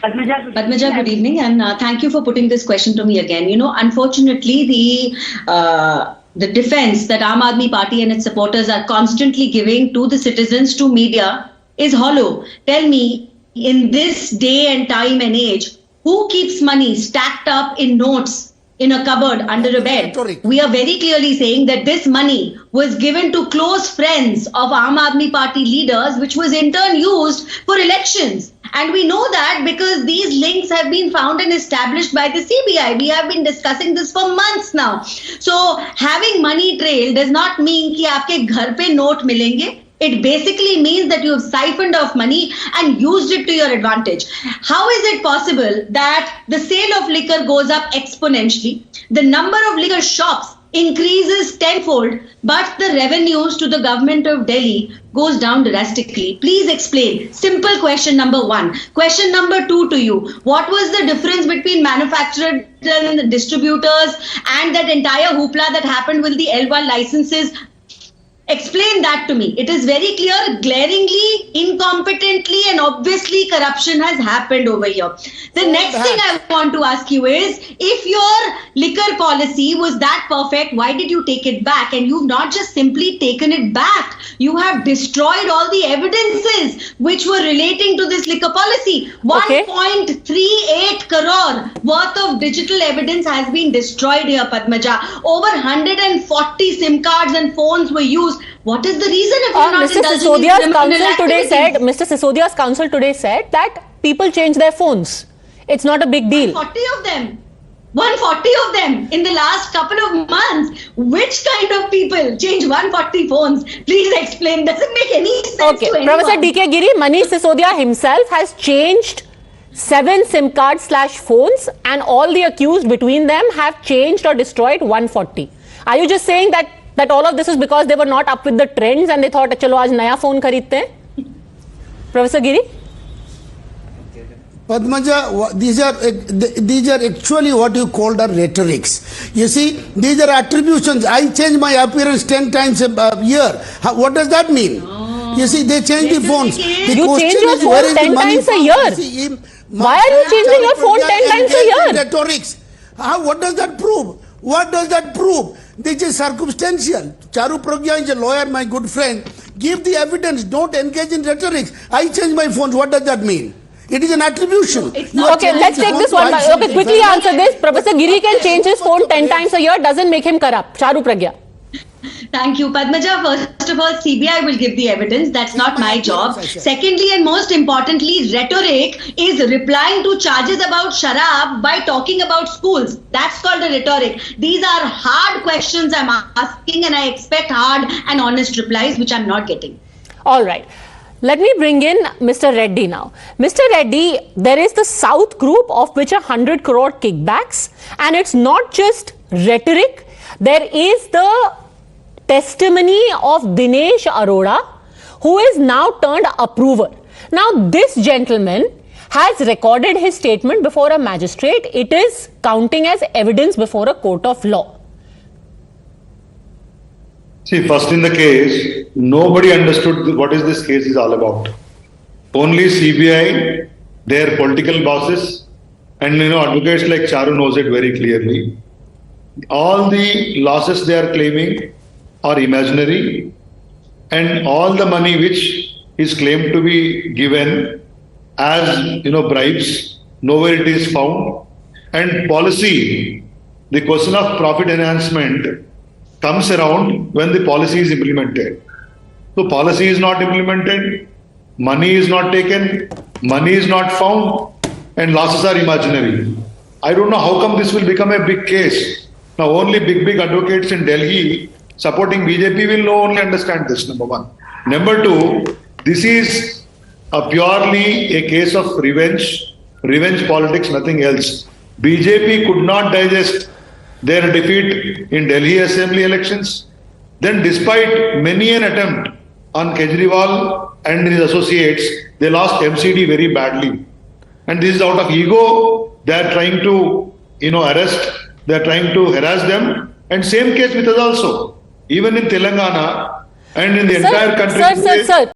Padmaja, good evening, and thank you for putting this question to me again. Unfortunately, the defense that Aam Aadmi Party and its supporters are constantly giving to the citizens, to media, is hollow. Tell me, in this day and time and age, who keeps money stacked up in notes in a cupboard under a bed? We are very clearly saying that this money was given to close friends of Aam Aadmi Party leaders, which was in turn used for elections. And we know that because these links have been found and established by the CBI. We have been discussing this for months now. So having money trail does not mean कि आपके घर पे note मिलेंगे. It basically means that you have siphoned off money and used it to your advantage. How is it possible that the sale of liquor goes up exponentially, the number of liquor shops increases tenfold, but the revenues to the government of Delhi goes down drastically? Please explain. Simple question number one. Question number two to you. What was the difference between manufacturers and the distributors and that entire hoopla that happened with the L1 licenses? Explain that to me. It is very clear, glaringly, incompetently, and obviously corruption has happened over here. The next thing I want to ask you is, if your liquor policy was that perfect, why did you take it back? And you've not just simply taken it back, you have destroyed all the evidences which were relating to this liquor policy. 1.38 crore worth of digital evidence has been destroyed here, Padmaja. Over 140 SIM cards and phones were used. What is the reason if you're not indulging in criminal activities? Mr. Sisodia's counsel today said that people change their phones. It's not a big deal. 140 of them. 140 of them in the last couple of months. Which kind of people change 140 phones? Please explain. Doesn't make any sense to anyone. Professor D.K. Giri, Manish Sisodia himself has changed 7 SIM cards / phones, and all the accused between them have changed or destroyed 140. Are you just saying that all of this is because they were not up with the trends and they thought, chalo, aaj naya phone kharidte hain? Professor Giri? Padmaja, these are actually what you called are rhetorics. You see, these are attributions. I change my appearance 10 times a year. What does that mean? You see, they change the phones. You change your phone 10 times a year. Why are you changing your phone 10 times a year? Rhetorics. What does that prove? What does that prove? This is circumstantial. Charu Pragya is a lawyer, my good friend. Give the evidence. Don't engage in rhetorics. I change my phones. What does that mean? It is an attribution. Okay, let's take this one. Okay, quickly answer this. Professor Giri can change his phone 10 times a year. Doesn't make him corrupt. Charu Pragya. Thank you, Padmaja. First of all, CBI will give the evidence. That's not my job. Secondly, and most importantly, rhetoric is replying to charges about sharab by talking about schools. That's called a rhetoric. These are hard questions I'm asking, and I expect hard and honest replies, which I'm not getting. All right. Let me bring in Mr. Reddy now. Mr. Reddy, there is the South group of which 100 crore kickbacks, and it's not just rhetoric. There is the testimony of Dinesh Arora, who is now turned approver. Now, this gentleman has recorded his statement before a magistrate. It is counting as evidence before a court of law. See, first in the case, nobody understood what is this case is all about. Only CBI, their political bosses, and advocates like Charu knows it very clearly. All the losses they are claiming are imaginary, and all the money which is claimed to be given as bribes, nowhere it is found. And policy, the question of profit enhancement comes around when the policy is implemented. So policy is not implemented, money is not taken, money is not found, and losses are imaginary. I don't know how come this will become a big case. Now only big advocates in Delhi supporting BJP will only understand this, number one. Number two, this is purely a case of revenge politics, nothing else. BJP could not digest their defeat in Delhi Assembly elections. Then despite many an attempt on Kejriwal and his associates, they lost MCD very badly. And this is out of ego. They are trying to arrest, they are trying to harass them. And same case with us also. Even in Telangana and in the entire country. Sir.